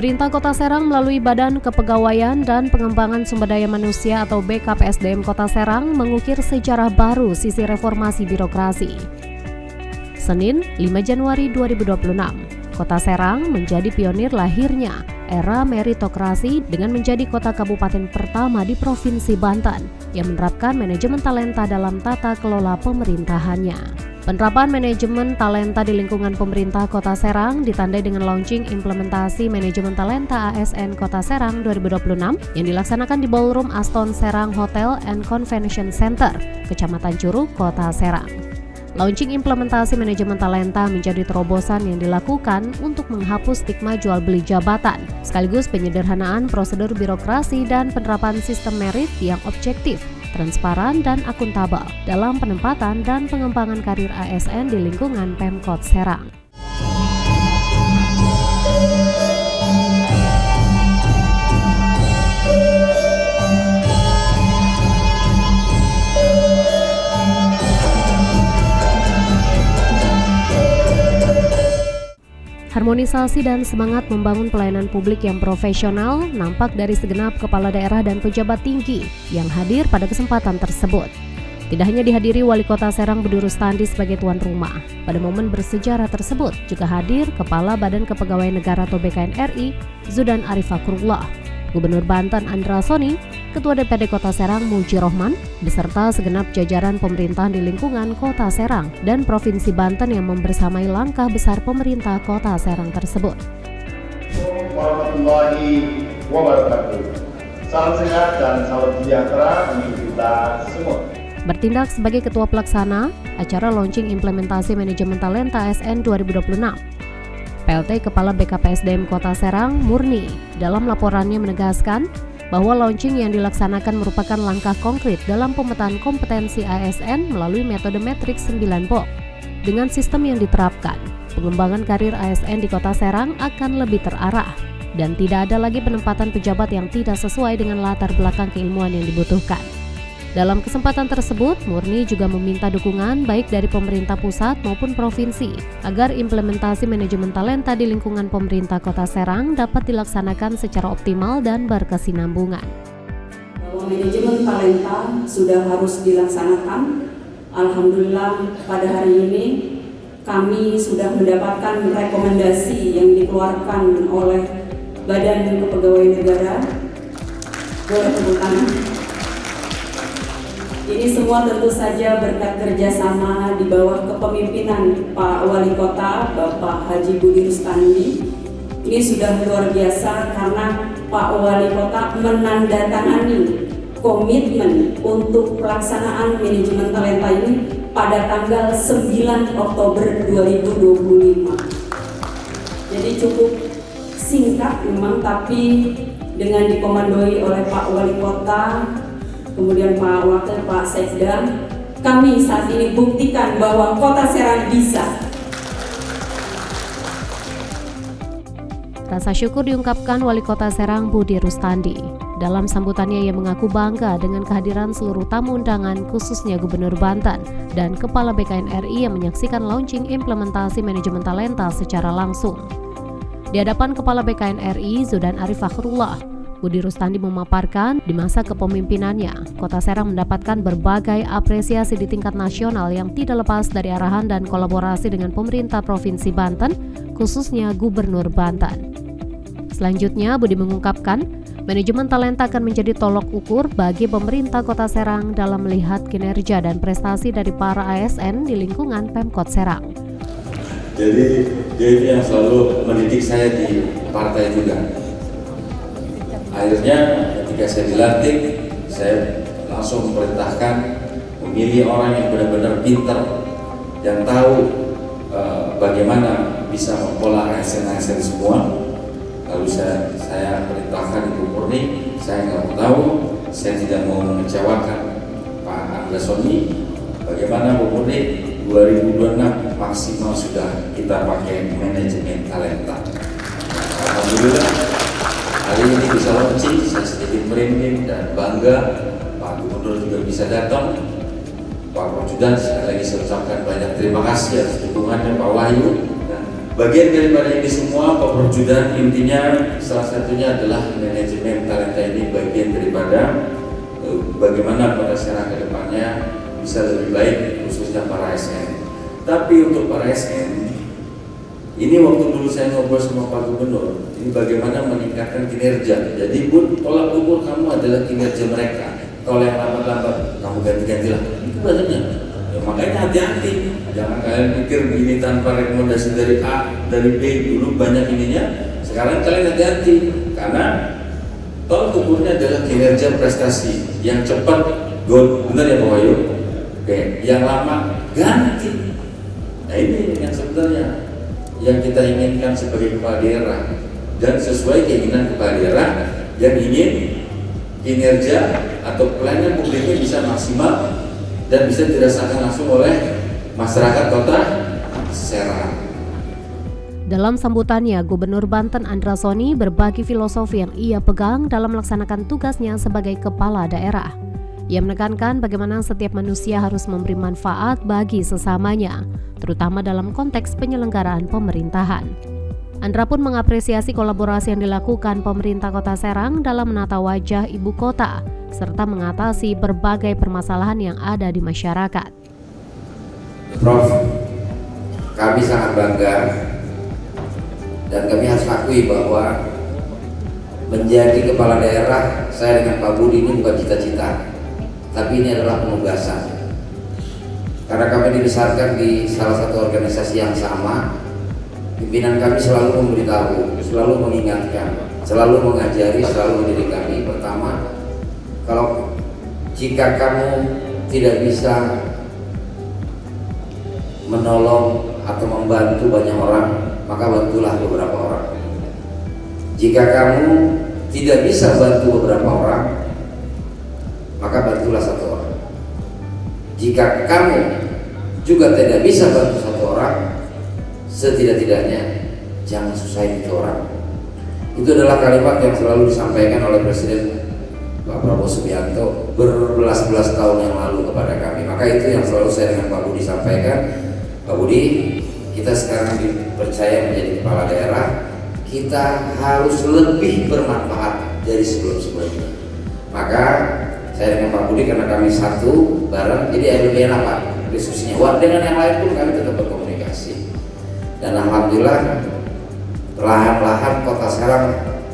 Pemerintah Kota Serang melalui Badan Kepegawaian dan Pengembangan Sumber Daya Manusia atau BKPSDM Kota Serang mengukir sejarah baru sisi reformasi birokrasi. Senin, 5 Januari 2026, Kota Serang menjadi pionir lahirnya era meritokrasi dengan menjadi kota kabupaten pertama di Provinsi Banten yang menerapkan manajemen talenta dalam tata kelola pemerintahannya. Penerapan manajemen talenta di lingkungan pemerintah Kota Serang ditandai dengan launching implementasi manajemen talenta ASN Kota Serang 2026 yang dilaksanakan di Ballroom Aston Serang Hotel and Convention Center, Kecamatan Curug, Kota Serang. Launching implementasi manajemen talenta menjadi terobosan yang dilakukan untuk menghapus stigma jual beli jabatan, sekaligus penyederhanaan prosedur birokrasi dan penerapan sistem merit yang objektif, transparan, dan akuntabel dalam penempatan dan pengembangan karir ASN di lingkungan Pemkot Serang. Harmonisasi dan semangat membangun pelayanan publik yang profesional nampak dari segenap kepala daerah dan pejabat tinggi yang hadir pada kesempatan tersebut. Tidak hanya dihadiri Wali Kota Serang Budi Rustandi sebagai tuan rumah, pada momen bersejarah tersebut juga hadir Kepala Badan Kepegawaian Negara atau BKN RI, Zudan Arif Fakrullah, Gubernur Banten Andra Soni, Ketua DPD Kota Serang Muji Rohman, beserta segenap jajaran pemerintahan di lingkungan Kota Serang dan Provinsi Banten yang membersamai langkah besar pemerintah Kota Serang tersebut. Warahmatullahi wabarakatuh. Salam sehat dan salam sejahtera untuk kita semua. Bertindak sebagai Ketua Pelaksana acara launching implementasi manajemen talenta ASN 2026, PLT Kepala BKPSDM Kota Serang Murni dalam laporannya menegaskan bahwa launching yang dilaksanakan merupakan langkah konkret dalam pemetaan kompetensi ASN melalui metode matriks 9 POK. Dengan sistem yang diterapkan, pengembangan karir ASN di Kota Serang akan lebih terarah dan tidak ada lagi penempatan pejabat yang tidak sesuai dengan latar belakang keilmuan yang dibutuhkan. Dalam kesempatan tersebut, Murni juga meminta dukungan baik dari pemerintah pusat maupun provinsi agar implementasi manajemen talenta di lingkungan pemerintah Kota Serang dapat dilaksanakan secara optimal dan berkesinambungan. Bahwa manajemen talenta sudah harus dilaksanakan. Alhamdulillah pada hari ini kami sudah mendapatkan rekomendasi yang dikeluarkan oleh Badan Kepegawaian Negara. Boleh tepuk tangan. Ini semua tentu saja berkat kerjasama di bawah kepemimpinan Pak Wali Kota, Bapak Haji Budi Rustandi. Ini sudah luar biasa karena Pak Wali Kota menandatangani komitmen untuk pelaksanaan manajemen talenta ini pada tanggal 9 Oktober 2025. Jadi cukup singkat memang, tapi dengan dikomandoi oleh Pak Wali Kota, kemudian Pak Wakil, Pak Sekda, kami saat ini buktikan bahwa Kota Serang bisa. Rasa syukur diungkapkan Wali Kota Serang Budi Rustandi. Dalam sambutannya ia mengaku bangga dengan kehadiran seluruh tamu undangan khususnya Gubernur Banten dan Kepala BKN RI yang menyaksikan launching implementasi manajemen talenta secara langsung. Di hadapan Kepala BKN RI Zudan Arif Fakrullah, Budi Rustandi memaparkan di masa kepemimpinannya, Kota Serang mendapatkan berbagai apresiasi di tingkat nasional yang tidak lepas dari arahan dan kolaborasi dengan pemerintah Provinsi Banten, khususnya Gubernur Banten. Selanjutnya, Budi mengungkapkan, manajemen talenta akan menjadi tolok ukur bagi pemerintah Kota Serang dalam melihat kinerja dan prestasi dari para ASN di lingkungan Pemkot Serang. Jadi, dia itu yang selalu mendidik saya di partai juga. Akhirnya ketika saya dilantik, saya langsung memerintahkan memilih orang yang benar-benar pintar, yang tahu bagaimana bisa mengolah ASN semua. Lalu saya perintahkan Ibu Murni, saya nggak mau tahu, saya tidak mau mengecewakan Pak Andra Soni. Bagaimana Bu Murni, 2026 maksimal sudah kita pakai manajemen talenta. Alhamdulillah. Hari ini bisa launching, saya sedikit merinding dan bangga. Pak Gubernur juga bisa datang. Pak Wajudan, sekali lagi saya ucapkan banyak terima kasih atas dukungannya, Pak Wahyu dan Bagian daripada ini semua peperjudan intinya salah satunya adalah manajemen talenta. Ini bagian daripada bagaimana Kota Serang ke depannya bisa lebih baik, khususnya para ASN. Tapi untuk para ASN, ini waktu dulu saya ngobrol sama Pak Gubernur, ini bagaimana meningkatkan kinerja. Jadi Bun, tolak ukur kamu adalah kinerja mereka. Kalau yang lambat-lambat, kamu ganti-gantilah. Itu badannya. Ya, makanya hati-hati. Jangan kalian pikir begini tanpa rekomendasi dari A, dari B, dulu banyak ininya. Sekarang kalian hati-hati. Karena tolak ukurnya adalah kinerja prestasi. Yang cepat, good. Benar ya Pak Wahyu? Oke. Yang lama, ganti. Nah ini yang sebenarnya yang kita inginkan sebagai kepala daerah, dan sesuai keinginan kepala daerah yang ingin kinerja atau pelayanan publiknya bisa maksimal dan bisa dirasakan langsung oleh masyarakat Kota Serang. Dalam sambutannya, Gubernur Banten Andra Soni berbagi filosofi yang ia pegang dalam melaksanakan tugasnya sebagai kepala daerah. Ia menekankan bagaimana setiap manusia harus memberi manfaat bagi sesamanya, terutama dalam konteks penyelenggaraan pemerintahan. Andra pun mengapresiasi kolaborasi yang dilakukan pemerintah Kota Serang dalam menata wajah ibu kota, serta mengatasi berbagai permasalahan yang ada di masyarakat. Prof, kami sangat bangga dan kami harus akui bahwa menjadi kepala daerah saya dengan Pak Budi ini bukan cita-cita, tapi ini adalah penugasan. Karena kami dibesarkan di salah satu organisasi yang sama, pimpinan kami selalu memberitahu, selalu mengingatkan, selalu mengajari, selalu mendidik kami. Pertama, jika kamu tidak bisa menolong atau membantu banyak orang, maka bantulah beberapa orang. Jika kamu tidak bisa bantu beberapa orang, maka bantulah satu orang. Jika kamu juga tidak bisa bantu satu orang, setidak-tidaknya jangan susahin itu orang. Itu adalah kalimat yang selalu disampaikan oleh Presiden Pak Prabowo Subianto berbelas-belas tahun yang lalu kepada kami. Maka itu yang selalu saya dengan Pak Budi sampaikan. Pak Budi, kita sekarang dipercaya menjadi kepala daerah, kita harus lebih bermanfaat dari sebelum-sebelumnya. Maka saya dengan Pak Budi, karena kami satu bareng, jadi lebih enak Pak diskusinya. Wah, dengan yang lain pun kami tetap berkomunikasi. Dan alhamdulillah perlahan-lahan Kota Serang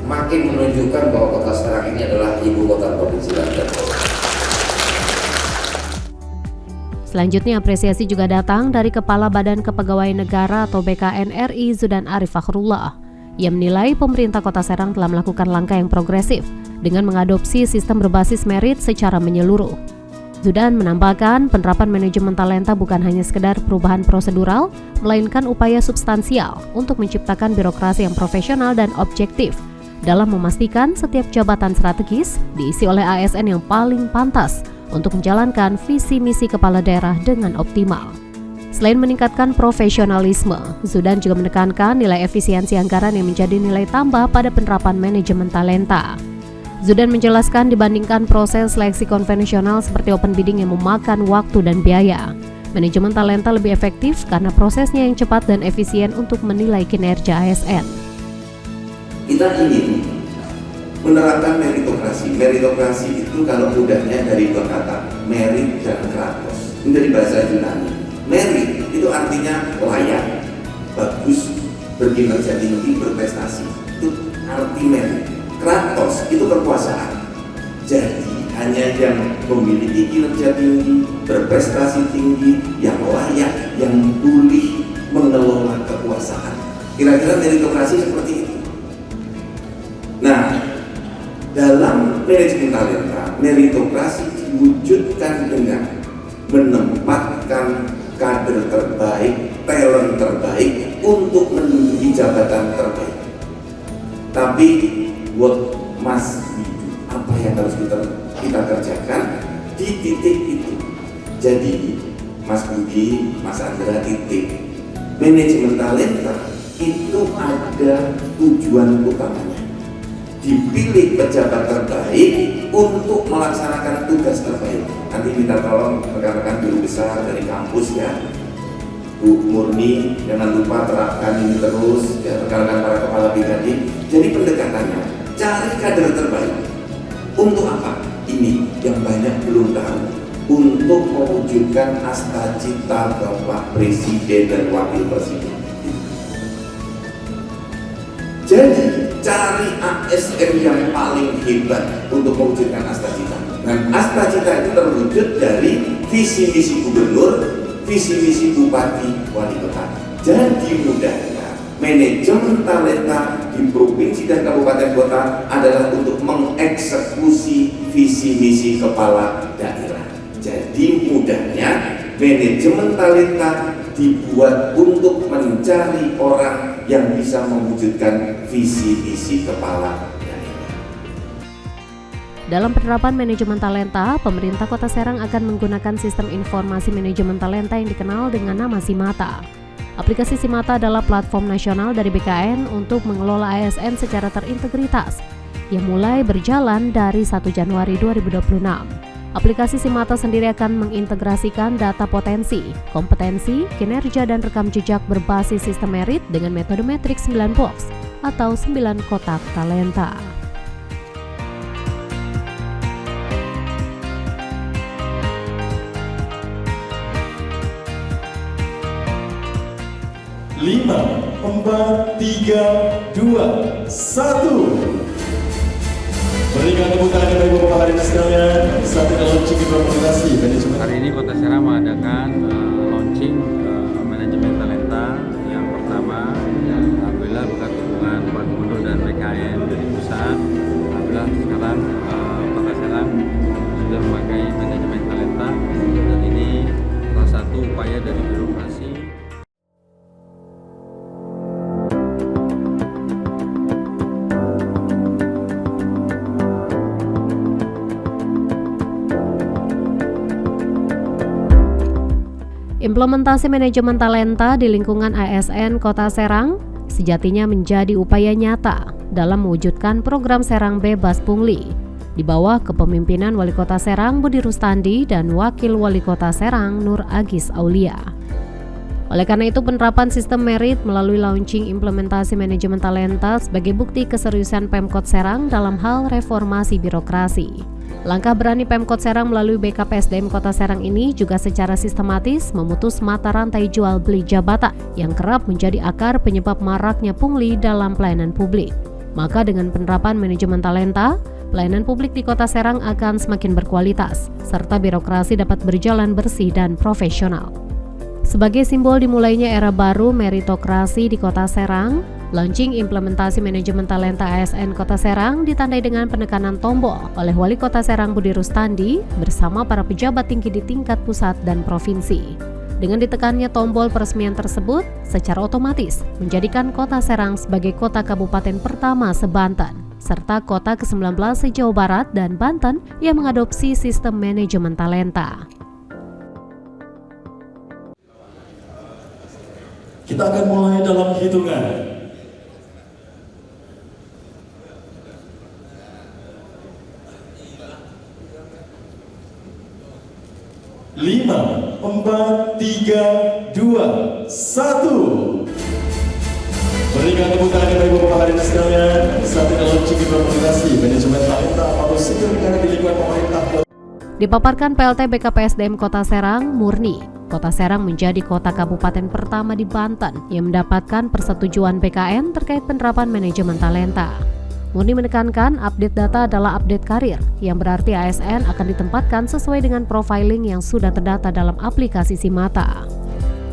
makin menunjukkan bahwa Kota Serang ini adalah ibu kota Provinsi Banten. Selanjutnya, apresiasi juga datang dari Kepala Badan Kepegawaian Negara atau BKN RI Zudan Arif Fakhrullah. Ia menilai pemerintah Kota Serang telah melakukan langkah yang progresif dengan mengadopsi sistem berbasis merit secara menyeluruh. Zudan menambahkan penerapan manajemen talenta bukan hanya sekedar perubahan prosedural, melainkan upaya substansial untuk menciptakan birokrasi yang profesional dan objektif dalam memastikan setiap jabatan strategis diisi oleh ASN yang paling pantas untuk menjalankan visi misi kepala daerah dengan optimal. Selain meningkatkan profesionalisme, Zudan juga menekankan nilai efisiensi anggaran yang menjadi nilai tambah pada penerapan manajemen talenta. Zudan menjelaskan dibandingkan proses seleksi konvensional seperti open bidding yang memakan waktu dan biaya, manajemen talenta lebih efektif karena prosesnya yang cepat dan efisien untuk menilai kinerja ASN. Kita ingin menerapkan meritokrasi. Meritokrasi itu kalau mudahnya dari dua kata, merit dan kratos. Ini dari bahasa Yunani. Merit itu artinya layak, bagus, berkinerja tinggi, berprestasi. Itu arti merit. Kratos itu kekuasaan. Jadi hanya yang memiliki kinerja tinggi, berprestasi tinggi, yang layak, yang boleh mengelola kekuasaan. Kira-kira meritokrasi seperti itu. Nah, dalam manajemen talenta, meritokrasi diwujudkan dengan menempatkan kader terbaik, talent terbaik untuk menduduki jabatan terbaik. Tapi what must we do? Apa yang harus kita kerjakan di titik itu? Jadi, Mas Budi, Mas Andra, titik manajemen talenta itu ada tujuan utamanya. Dipilih pejabat terbaik untuk melaksanakan tugas terbaik. Nanti minta tolong rekan-rekan guru besar dari kampus ya, Bu Murni, jangan lupa terapkan ini terus, ya, rekan-rekan para kepala brigade. Jadi pendekatannya, cari kader terbaik. Untuk apa? Ini yang banyak belum tahu. Untuk mewujudkan asta-cita Bapak Presiden dan Wakil Presiden. Jadi cari ASN yang paling hebat untuk mewujudkan asta-cita. Dan asta-cita itu terwujud dari visi misi gubernur, visi misi bupati, wali kota. Jadi mudahnya manajemen talenta di provinsi dan kabupaten kota adalah untuk mengeksekusi visi misi kepala daerah. Jadi mudahnya manajemen talenta dibuat untuk mencari orang yang bisa mewujudkan visi misi kepala daerah. Dalam penerapan manajemen talenta, pemerintah Kota Serang akan menggunakan sistem informasi manajemen talenta yang dikenal dengan nama Simata. Aplikasi Simata adalah platform nasional dari BKN untuk mengelola ASN secara terintegritas yang mulai berjalan dari 1 Januari 2026. Aplikasi Simata sendiri akan mengintegrasikan data potensi, kompetensi, kinerja, dan rekam jejak berbasis sistem merit dengan metode metrik 9 box atau 9 kotak talenta. Lima, 4, 3, 2, 1. Berikan tepuk tangan bagi Bapak hadirin sekalian. Saat ini launching implementasi manajemen. Hari ini Kota Serang mengadakan launching manajemen talenta yang pertama. Alhamdulillah berkat dukungan Pak Gubernur dan BKN dari pusat. Alhamdulillah sekarang Kota Serang sudah memakai manajemen talenta dan ini salah satu upaya dari birokrasi. Implementasi manajemen talenta di lingkungan ASN Kota Serang sejatinya menjadi upaya nyata dalam mewujudkan program Serang Bebas Pungli di bawah kepemimpinan Wali Kota Serang Budi Rustandi dan Wakil Wali Kota Serang Nur Agis Aulia. Oleh karena itu, penerapan sistem merit melalui launching implementasi manajemen talenta sebagai bukti keseriusan Pemkot Serang dalam hal reformasi birokrasi. Langkah berani Pemkot Serang melalui BKPSDM Kota Serang ini juga secara sistematis memutus mata rantai jual beli jabatan yang kerap menjadi akar penyebab maraknya pungli dalam pelayanan publik. Maka dengan penerapan manajemen talenta, pelayanan publik di Kota Serang akan semakin berkualitas, serta birokrasi dapat berjalan bersih dan profesional. Sebagai simbol dimulainya era baru meritokrasi di Kota Serang, launching implementasi manajemen talenta ASN Kota Serang ditandai dengan penekanan tombol oleh Wali Kota Serang Budi Rustandi bersama para pejabat tinggi di tingkat pusat dan provinsi. Dengan ditekannya tombol peresmian tersebut, secara otomatis menjadikan Kota Serang sebagai kota kabupaten pertama se-Banten, serta kota ke-19 se-Jawa Barat dan Banten yang mengadopsi sistem manajemen talenta. Kita akan mulai dalam hitungan 5, 4, 3, 2, 1. Berikan tepuk tangan bagi Bapak hadirin sekalian. Saat ini launching implementasi manajemen talenta atau skill di lingkungan pemerintah. Dipaparkan PLT BKPSDM Kota Serang, Murni, Kota Serang menjadi kota kabupaten pertama di Banten yang mendapatkan persetujuan BKN terkait penerapan manajemen talenta. Murni menekankan update data adalah update karir, yang berarti ASN akan ditempatkan sesuai dengan profiling yang sudah terdata dalam aplikasi Simata.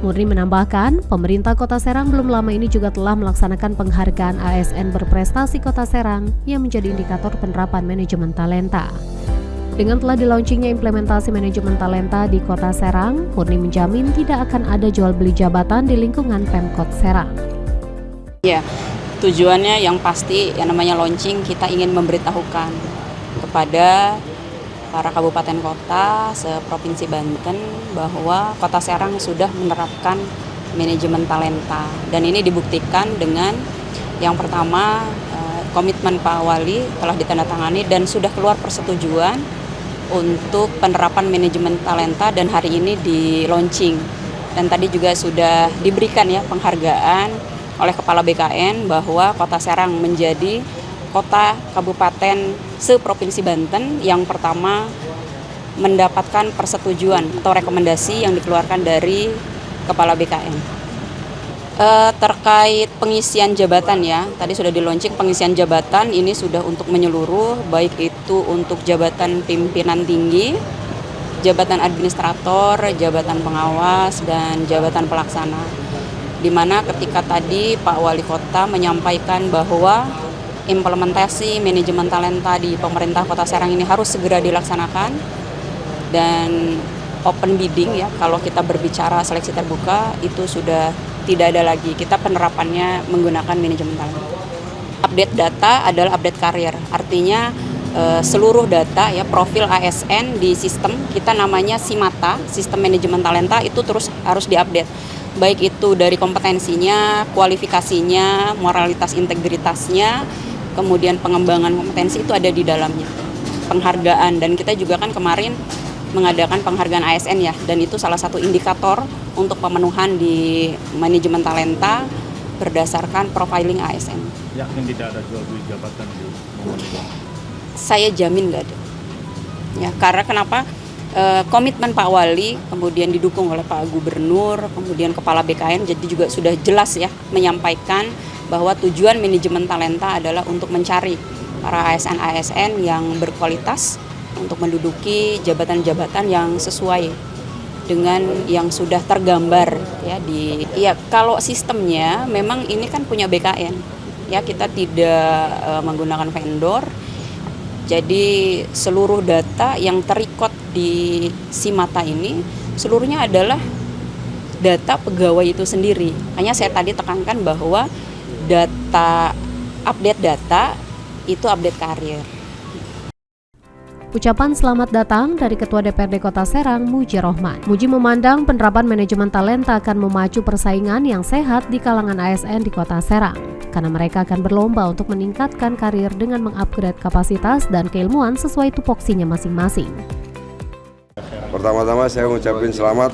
Murni menambahkan, pemerintah Kota Serang belum lama ini juga telah melaksanakan penghargaan ASN berprestasi Kota Serang yang menjadi indikator penerapan manajemen talenta. Dengan telah dilaunchingnya implementasi manajemen talenta di Kota Serang, Murni menjamin tidak akan ada jual beli jabatan di lingkungan Pemkot Serang. Ya, tujuannya yang pasti yang namanya launching, kita ingin memberitahukan kepada para kabupaten kota se-Provinsi Banten bahwa Kota Serang sudah menerapkan manajemen talenta, dan ini dibuktikan dengan yang pertama komitmen Pak Wali telah ditandatangani dan sudah keluar persetujuan untuk penerapan manajemen talenta, dan hari ini di launching dan tadi juga sudah diberikan ya penghargaan oleh Kepala BKN bahwa Kota Serang menjadi kota kabupaten se-Provinsi Banten yang pertama mendapatkan persetujuan atau rekomendasi yang dikeluarkan dari Kepala BKN. Terkait pengisian jabatan ya, tadi sudah di-launching pengisian jabatan ini sudah untuk menyeluruh, baik itu untuk jabatan pimpinan tinggi, jabatan administrator, jabatan pengawas, dan jabatan pelaksana. Di mana ketika tadi Pak Wali Kota menyampaikan bahwa implementasi manajemen talenta di pemerintah Kota Serang ini harus segera dilaksanakan dan open bidding ya, kalau kita berbicara seleksi terbuka itu sudah tidak ada lagi, kita penerapannya menggunakan manajemen talenta. Update data adalah update karir, artinya seluruh data ya profil ASN di sistem kita namanya SIMATA, sistem manajemen talenta itu terus harus diupdate. Baik itu dari kompetensinya, kualifikasinya, moralitas integritasnya, kemudian pengembangan kompetensi itu ada di dalamnya. Penghargaan, dan kita juga kan kemarin mengadakan penghargaan ASN ya, dan itu salah satu indikator untuk pemenuhan di manajemen talenta berdasarkan profiling ASN. Yakin tidak ada jual beli jabatan di momen ini? Saya jamin nggak ada. Ya, karena kenapa? Komitmen Pak Wali kemudian didukung oleh Pak Gubernur, kemudian Kepala BKN, jadi juga sudah jelas ya menyampaikan bahwa tujuan manajemen talenta adalah untuk mencari para ASN-ASN yang berkualitas untuk menduduki jabatan-jabatan yang sesuai dengan yang sudah tergambar ya di kalau sistemnya memang ini kan punya BKN ya, kita tidak menggunakan vendor. Jadi seluruh data yang terrecord di SIMATA ini seluruhnya adalah data pegawai itu sendiri. Hanya saya tadi tekankan bahwa data update data itu update karir. Ucapan selamat datang dari Ketua DPRD Kota Serang, Muji Rohman. Muji memandang penerapan manajemen talenta akan memacu persaingan yang sehat di kalangan ASN di Kota Serang, karena mereka akan berlomba untuk meningkatkan karir dengan mengupgrade kapasitas dan keilmuan sesuai tupoksinya masing-masing. Pertama-tama saya mengucapkan selamat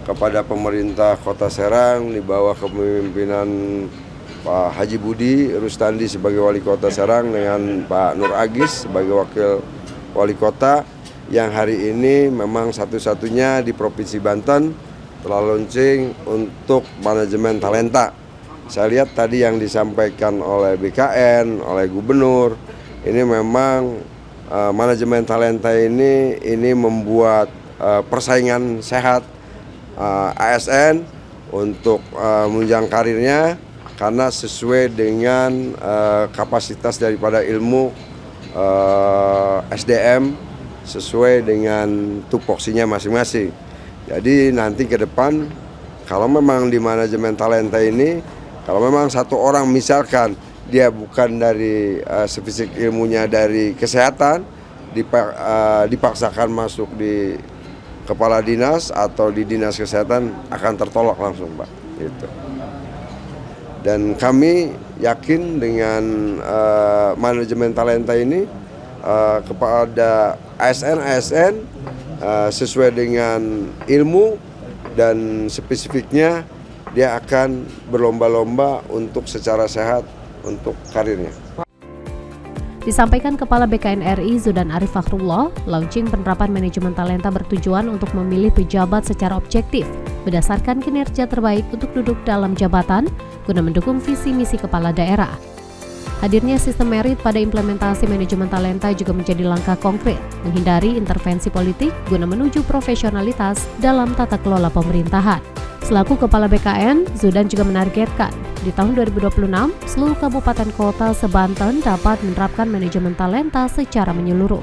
kepada pemerintah Kota Serang di bawah kepemimpinan Pak Haji Budi Rustandi sebagai Wali Kota Serang dengan Pak Nur Agis sebagai Wakil Wali Kota, yang hari ini memang satu-satunya di Provinsi Banten telah launching untuk manajemen talenta. Saya lihat tadi yang disampaikan oleh BKN, oleh Gubernur, ini memang manajemen talenta ini membuat persaingan sehat ASN untuk menunjang karirnya, karena sesuai dengan kapasitas daripada ilmu SDM sesuai dengan tupoksinya masing-masing. Jadi nanti ke depan kalau memang di manajemen talenta ini, kalau memang satu orang misalkan dia bukan dari spesifik ilmunya dari kesehatan, dipaksakan masuk di kepala dinas atau di dinas kesehatan akan tertolak langsung, Pak. Gitu. Dan kami yakin dengan manajemen talenta ini kepada ASN sesuai dengan ilmu dan spesifiknya dia akan berlomba-lomba untuk secara sehat untuk karirnya. Disampaikan Kepala BKN RI Zudan Arif Fakhrullah, launching penerapan manajemen talenta bertujuan untuk memilih pejabat secara objektif berdasarkan kinerja terbaik untuk duduk dalam jabatan guna mendukung visi misi kepala daerah. Hadirnya sistem merit pada implementasi manajemen talenta juga menjadi langkah konkret menghindari intervensi politik guna menuju profesionalitas dalam tata kelola pemerintahan. Selaku Kepala BKN, Zudan juga menargetkan di tahun 2026 seluruh kabupaten kota se-Banten dapat menerapkan manajemen talenta secara menyeluruh.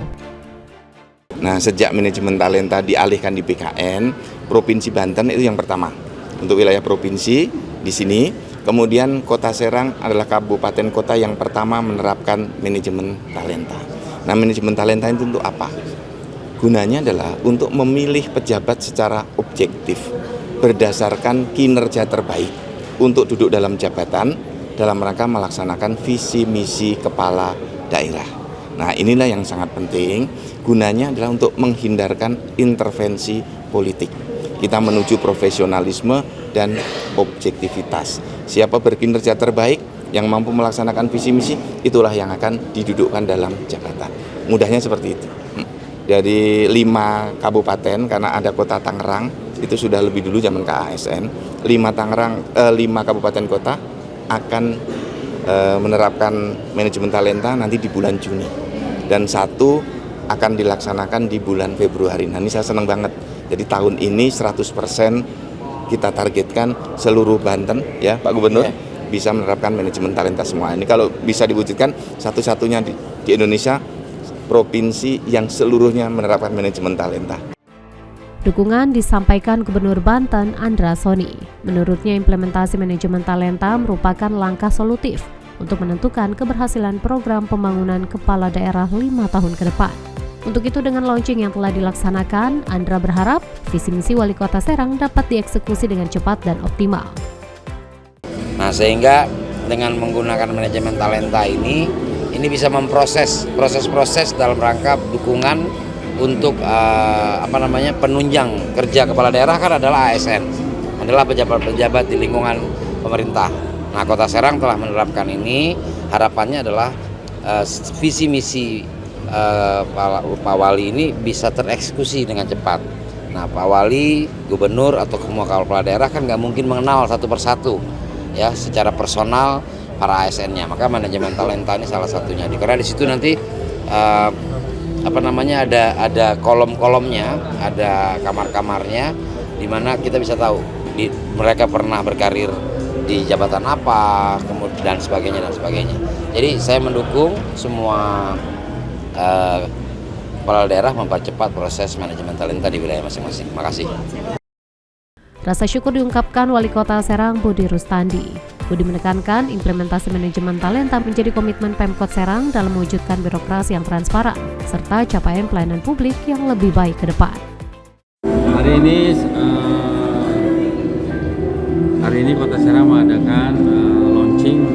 Nah, sejak manajemen talenta dialihkan di BKN, Provinsi Banten itu yang pertama. Untuk wilayah provinsi di sini, kemudian Kota Serang adalah kabupaten kota yang pertama menerapkan manajemen talenta. Nah, manajemen talenta itu untuk apa? Gunanya adalah untuk memilih pejabat secara objektif, berdasarkan kinerja terbaik untuk duduk dalam jabatan dalam rangka melaksanakan visi misi kepala daerah. Nah, inilah yang sangat penting, gunanya adalah untuk menghindarkan intervensi politik. kita menuju profesionalisme dan objektivitas. Siapa berkinerja terbaik yang mampu melaksanakan visi misi, itulah yang akan didudukkan dalam jabatan. Mudahnya seperti itu. Dari 5 kabupaten, karena ada kota Tangerang, itu sudah lebih dulu zaman KASN, 5 kabupaten kota akan menerapkan manajemen talenta nanti di bulan Juni. Dan 1 akan dilaksanakan di bulan Februari. Nah, ini saya senang banget. Jadi tahun ini 100% kita targetkan seluruh Banten, ya Pak Gubernur, bisa menerapkan manajemen talenta semua. Ini kalau bisa diwujudkan satu-satunya di Indonesia provinsi yang seluruhnya menerapkan manajemen talenta. Dukungan disampaikan Gubernur Banten Andra Soni. Menurutnya implementasi manajemen talenta merupakan langkah solutif untuk menentukan keberhasilan program pembangunan kepala daerah 5 tahun ke depan. Untuk itu dengan launching yang telah dilaksanakan, Andra berharap visi misi Wali Kota Serang dapat dieksekusi dengan cepat dan optimal. Nah, sehingga dengan menggunakan manajemen talenta ini bisa memproses proses-proses dalam rangka dukungan untuk penunjang kerja kepala daerah kan adalah ASN, adalah pejabat-pejabat di lingkungan pemerintah. Nah, Kota Serang telah menerapkan ini, harapannya adalah visi misi Pak Wali ini bisa tereksekusi dengan cepat. Nah, Pak Wali, Gubernur atau semua kepala daerah kan nggak mungkin mengenal satu persatu ya secara personal para ASN-nya, maka manajemen talenta ini salah satunya. Karena di situ nanti ada kolom-kolomnya, ada kamar-kamarnya, di mana kita bisa tahu mereka pernah berkarir di jabatan apa, kemudian dan sebagainya. Jadi saya mendukung semua kepala daerah mempercepat proses manajemen talenta di wilayah masing-masing. Makasih. Rasa syukur diungkapkan Wali Kota Serang Budi Rustandi. Budi menekankan implementasi manajemen talenta menjadi komitmen Pemkot Serang dalam mewujudkan birokrasi yang transparan serta capaian pelayanan publik yang lebih baik ke depan. Hari ini Kota Serang mengadakan launching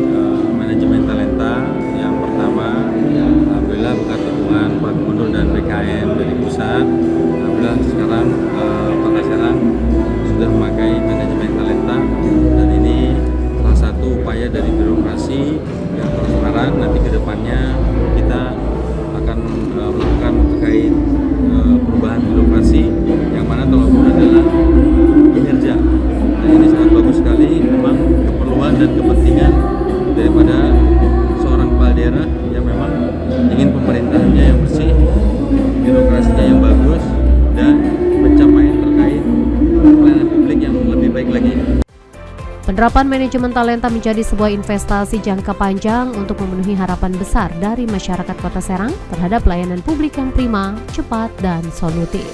manajemen talenta yang pertama. Alhamdulillah berkat dukungan Pak Gubernur dan BKN dari pusat, alhamdulillah sekarang Kota Serang sudah memakai manajemen talenta, dan ini salah satu upaya dari birokrasi yang transparan. Nanti ke depannya kita akan melakukan terkait perubahan birokrasi yang mana terlalu adalah kinerja. Nah, ini sangat bagus sekali, memang keperluan dan kepentingan daripada seorang kepala daerah yang memang ingin pemerintahannya yang bersih, birokrasinya yang bagus, dan pencapaian terkait pelayanan publik yang lebih baik lagi. Penerapan manajemen talenta menjadi sebuah investasi jangka panjang untuk memenuhi harapan besar dari masyarakat Kota Serang terhadap pelayanan publik yang prima, cepat, dan solutif.